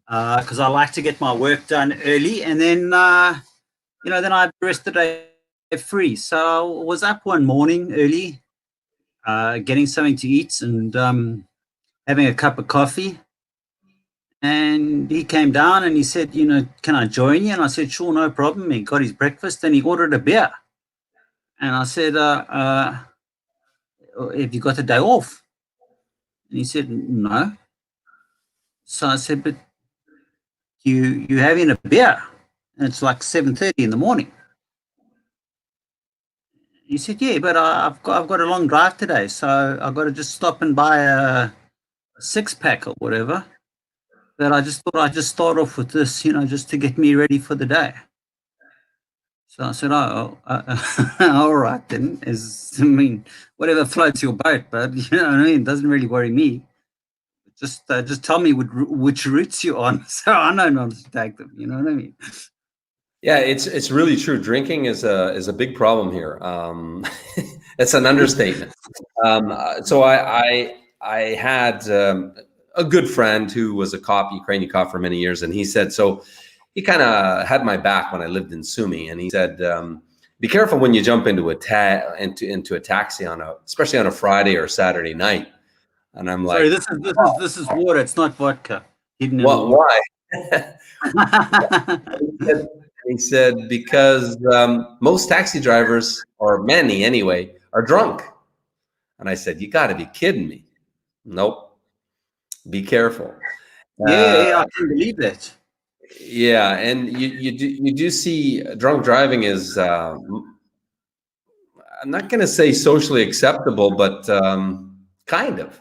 because I like to get my work done early. And then, you know, then I have the rest of the day free. So I was up one morning early, getting something to eat and having a cup of coffee. And he came down and he said, you know, can I join you? And I said, sure, no problem. He got his breakfast and he ordered a beer. And I said, have you got a day off? And he said, no. So I said, but you having a beer? And it's like 7:30 in the morning. He said, yeah, but I've got a long drive today, so I've got to just stop and buy a six-pack or whatever. But I just thought I'd just start off with this, just to get me ready for the day. So I said, oh, all right then. I mean, whatever floats your boat, but you know what I mean? It doesn't really worry me. Just tell me which routes you're on, so I know not to take them. You know what I mean? Yeah, it's really true. Drinking is a big problem here. It's an understatement. So I had a good friend who was a cop, Ukrainian cop for many years, and he said so. He kind of had my back when I lived in Sumi, and he said, "Be careful when you jump into a taxi especially on a Friday or Saturday night." And I'm Sorry, like, this is water. It's not vodka. Hidden in the "What? water. Why?" He said because most taxi drivers, or many anyway, are drunk. And I said, "You got to be kidding me!" Nope. Be careful. Yeah, Uh, yeah, I can believe that. yeah, and you do see drunk driving is I'm not going to say socially acceptable, but kind of.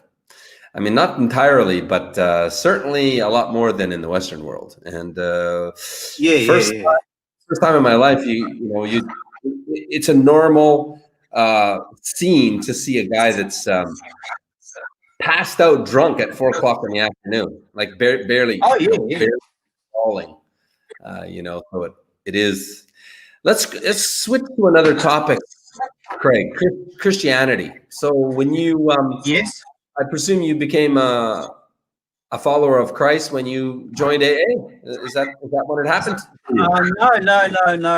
I mean, not entirely, but certainly a lot more than in the Western world. And Yeah, yeah, first yeah. first time in my life, it's a normal scene to see a guy that's passed out drunk at 4 o'clock in the afternoon, like barely, Oh, yeah, yeah. barely falling. So it is. Let's switch to another topic, Craig. Christianity. So when you, Yes. I presume you became a follower of Christ when you joined AA. Is that what had happened to you? No, no, no, no.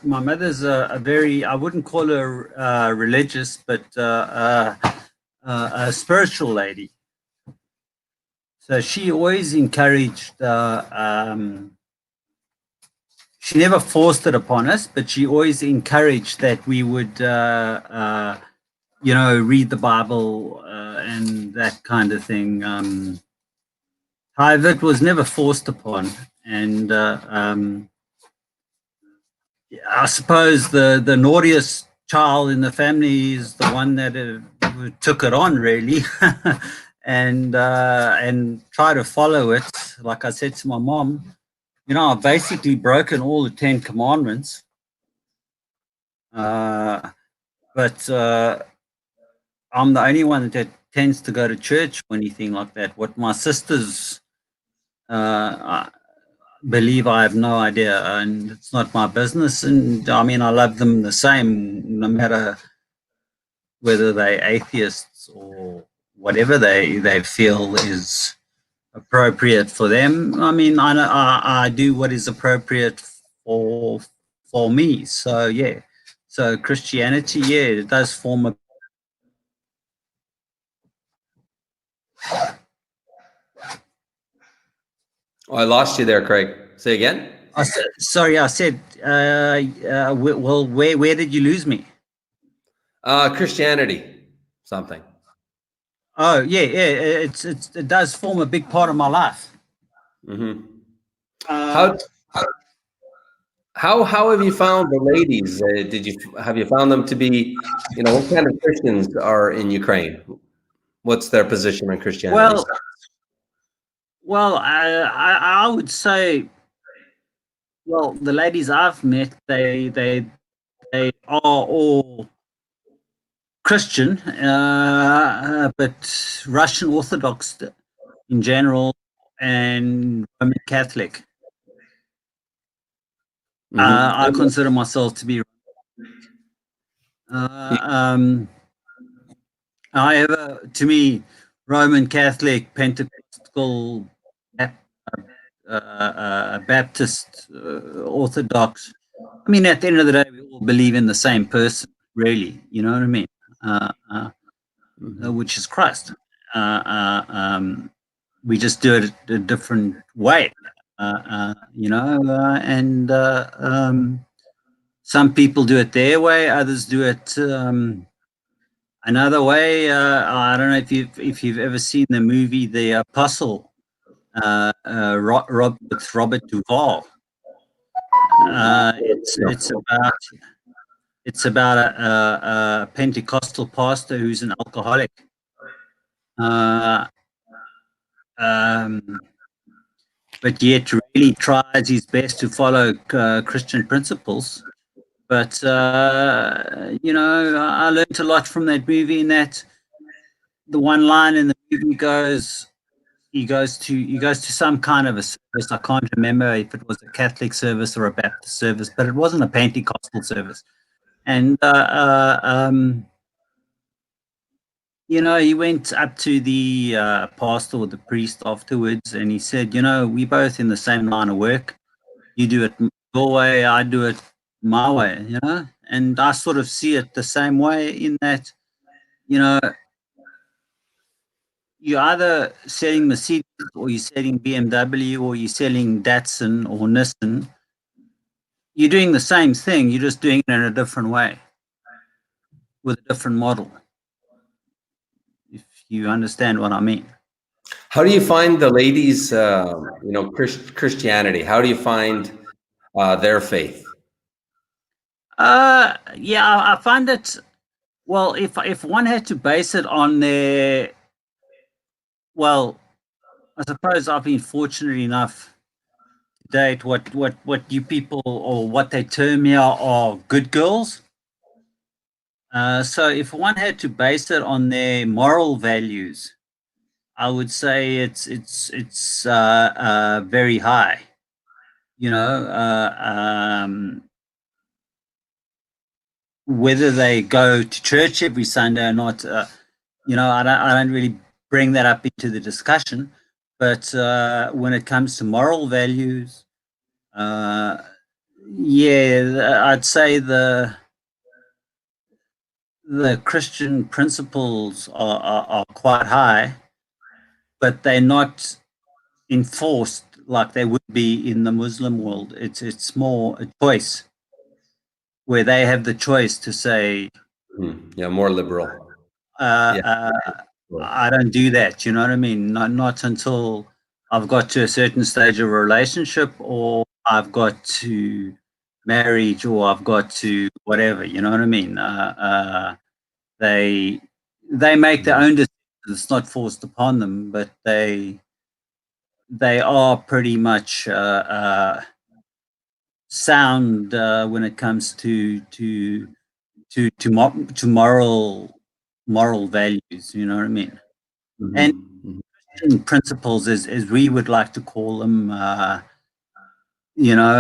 My mother's a very, I wouldn't call her religious, but a spiritual lady. So she always encouraged, she never forced it upon us, but she always encouraged that we would, read the Bible and that kind of thing. However, it was never forced upon. And I suppose the naughtiest child in the family is the one that took it on, really, and try to follow it. Like I said to my mom, I've basically broken all the 10 Commandments, but I'm the only one that tends to go to church or anything like that. What my sisters I believe, I have no idea, and it's not my business. And I mean, I love them the same, no matter whether they're atheists or whatever they feel is appropriate for them. I mean, I do what is appropriate for for me. So yeah, so Christianity, yeah, it does form a. Oh, I lost you there, Craig. Say again. Sorry, I said. Well, where did you lose me? Christianity, something. Oh yeah, yeah. It does form a big part of my life. Hmm. Uh, How how have you found the ladies? Have you found them to be, what kind of Christians are in Ukraine? What's their position on Christianity? well, I would say, well, the ladies I've met, they are all Christian, but Russian Orthodox in general and Roman Catholic. I Hmm. consider myself to be. Um, However, to me, Roman Catholic, Pentecostal, Baptist, Orthodox. I mean, at the end of the day, we all believe in the same person, really. You know what I mean? Which is Christ. We just do it a different way, and some people do it their way, others do it another way. I don't know if you've ever seen the movie The Apostle, with Robert Duvall. It's about a Pentecostal pastor who's an alcoholic. Uh, but yet really tries his best to follow Christian principles. But you know, I learned a lot from that movie. In that, the one line in the movie goes, he goes to some kind of a service. I can't remember if it was a Catholic service or a Baptist service, but it wasn't a Pentecostal service. And you know, he went up to the pastor or the priest afterwards, and he said, "You know, we both in the same line of work. You do it your way, I do it my way." You know, and I sort of see it the same way in that, you know, you're either selling Mercedes or you're selling BMW or you're selling Datsun or Nissan. You're doing the same thing. You're just doing it in a different way with a different model. If you understand what I mean. How do you find the ladies, you know, Christianity? How do you find their faith? Yeah, I find it. Well, if one had to base it on their, well, I suppose I've been fortunate enough to date what you people or what they term here are good girls. So if one had to base it on their moral values, I would say it's very high. You know, whether they go to church every Sunday or not, you know, I don't really bring that up into the discussion. But when it comes to moral values, uh, yeah, I'd say the Christian principles are quite high, but they're not enforced like they would be in the Muslim world. It's more a choice where they have the choice to say, Yeah, more liberal. uh, Yeah. uh, Sure. I don't do that. You know what I mean? Not until I've got to a certain stage of a relationship, or I've got to marriage, or I've got to whatever. You know what I mean? They they make their own decisions. It's not forced upon them, but they are pretty much sound when it comes to moral values. You know what I mean? And Mhm. principles, as we would like to call them. You know,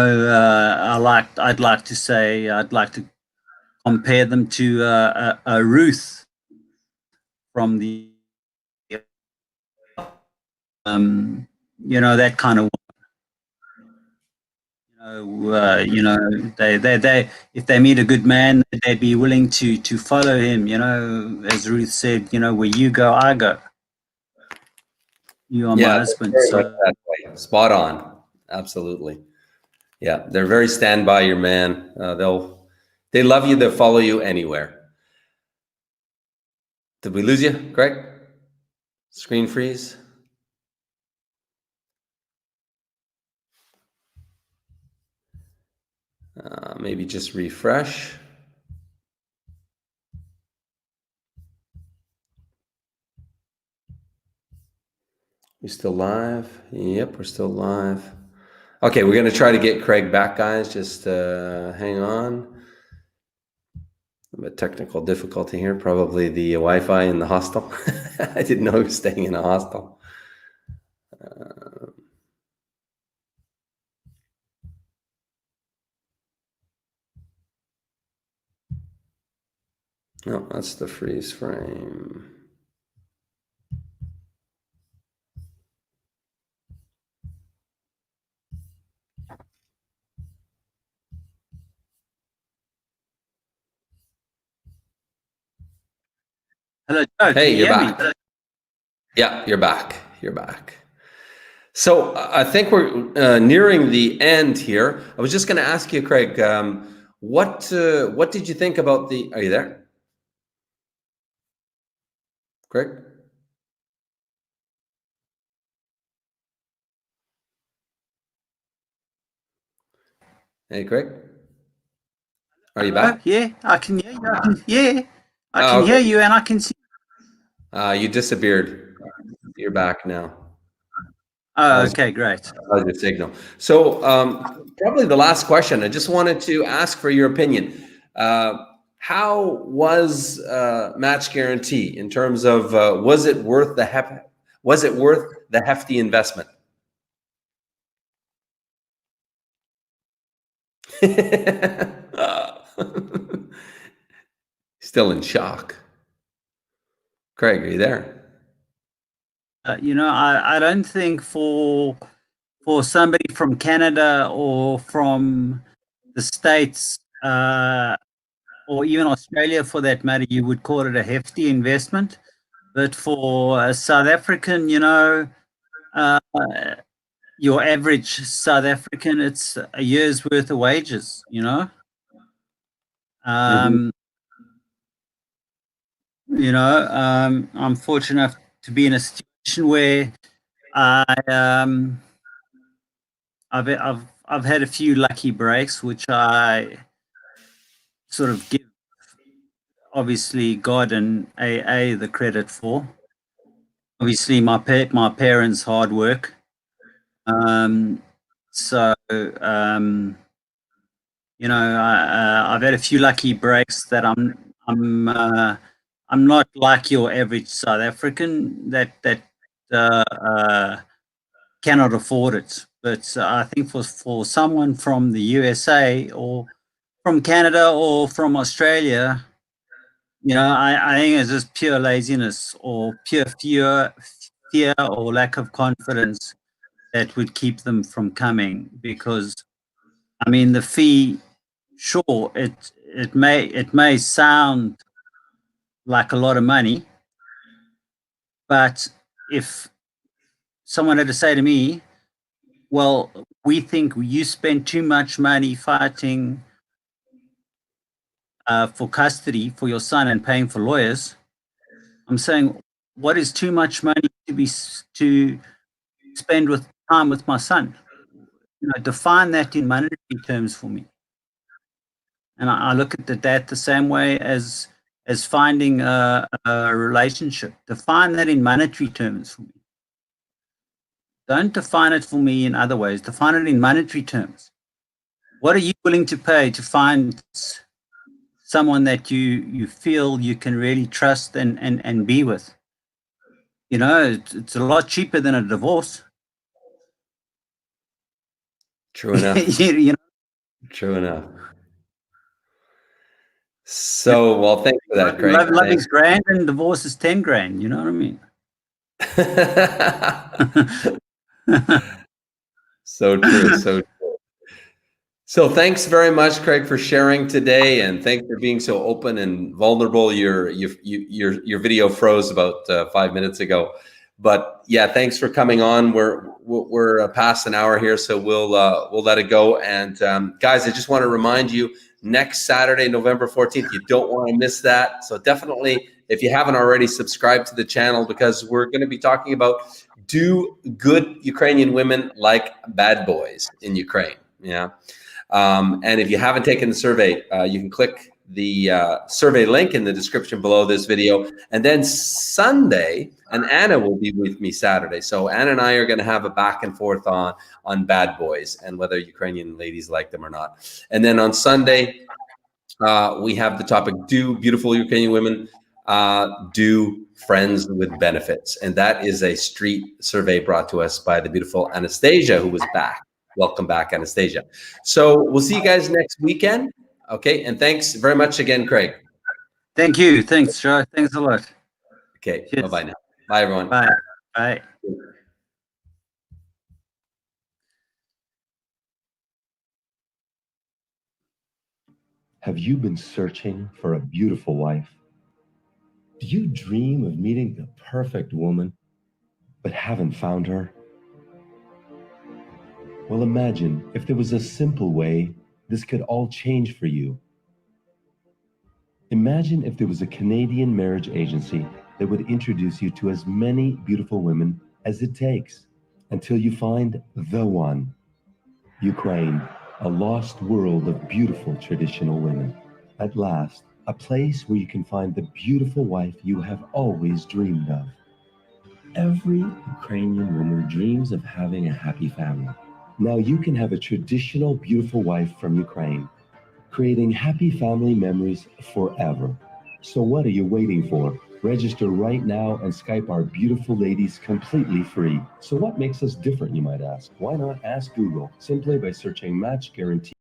I'd like to say, I'd like to compare them to a Ruth from the, you know, that kind of, you know, they, if they meet a good man, they'd be willing to follow him. You know, as Ruth said, you know, where you go, I go. You are my Yeah, they're husband. very much So that way. Spot on. Absolutely. Yeah, they're very stand by your man. They love you. They'll follow you anywhere. Did we lose you, Greg? Screen freeze. Maybe just refresh. We still live? Yep, we're still live. Okay, we're gonna try to get Craig back, guys. Just hang on. A technical difficulty here. Probably the Wi-Fi in the hostel. I didn't know he was staying in a hostel. No, that's the freeze frame. hello, Joe. Can Hey, you you're hear me? back. Yeah, you're back. You're back. So I think we're nearing the end here. I was just going to ask you, Craig, what did you think about the? Are you there, Craig? Hey, Craig, are you Hello? back? Yeah, I can hear you. I Oh, can hear okay. you, and I can see. You disappeared. You're back now. Oh, How's, okay, great. how's your signal? So, probably the last question. I just wanted to ask for your opinion. How was Match Guarantee in terms of was it worth the hefty investment? Still in shock. Craig, are you there? I don't think for somebody from Canada or from the States, or even Australia for that matter, you would call it a hefty investment. But for a South African, uh, your average South African, it's a year's worth of wages, Mhm. Um, I'm fortunate enough to be in a situation where I I've had a few lucky breaks, which I sort of give obviously God and AA the credit for. Obviously, my parents' hard work. Um, so I've had a few lucky breaks that I'm not like your average South African that cannot afford it. But I think for someone from the USA or from Canada or from Australia, I think it's just pure laziness or pure fear or lack of confidence that would keep them from coming. Because I mean, the fee, sure, it may sound like a lot of money, but if someone had to say to me, well, we think you spend too much money fighting for custody for your son and paying for lawyers. I'm saying, what is too much money to spend with time with my son? Define that in monetary terms for me. And I look at that the same way as finding a relationship. Define that in monetary terms for me. Don't define it for me in other ways. Define it in monetary terms. What are you willing to pay to find someone that you feel you can really trust and be with? It's a lot cheaper than a divorce. True enough. you know, True enough. So, well, thanks for that, Craig. love is grand and divorce is 10 grand. You know what I mean? So true. So so thanks very much, Craig, for sharing today, and thanks for being so open and vulnerable. Your video froze about 5 minutes ago, but yeah, thanks for coming on. We're past an hour here, so we'll let it go. And guys, I just want to remind you, next Saturday, November 14th, you don't want to miss that. So definitely, if you haven't already, subscribe to the channel, because we're going to be talking about, do good Ukrainian women like bad boys in Ukraine? Yeah. And if you haven't taken the survey, you can click the survey link in the description below this video. And then Sunday, and Anna will be with me Saturday. So Anna and I are going to have a back and forth on bad boys and whether Ukrainian ladies like them or not. And then on Sunday, we have the topic, do beautiful Ukrainian women do friends with benefits? And that is a street survey brought to us by the beautiful Anastasia, who was back. Welcome back, Anastasia. So we'll see you guys next weekend. Okay. And thanks very much again, Craig. Thank you. Thanks, Joe. Thanks a lot. Okay. Cheers. Bye-bye now. Bye, everyone. Bye. Bye. Have you been searching for a beautiful wife? Do you dream of meeting the perfect woman, but haven't found her? Well, imagine if there was a simple way this could all change for you. Imagine if there was a Canadian marriage agency that would introduce you to as many beautiful women as it takes until you find the one. Ukraine. a lost world of beautiful traditional women. At last, a place where you can find the beautiful wife you have always dreamed of. Every Ukrainian woman dreams of having a happy family. Now you can have a traditional, beautiful wife from Ukraine, creating happy family memories forever. So what are you waiting for? Register right now and Skype our beautiful ladies completely free. So what makes us different, you might ask? Why not ask Google simply by searching Match Guarantee?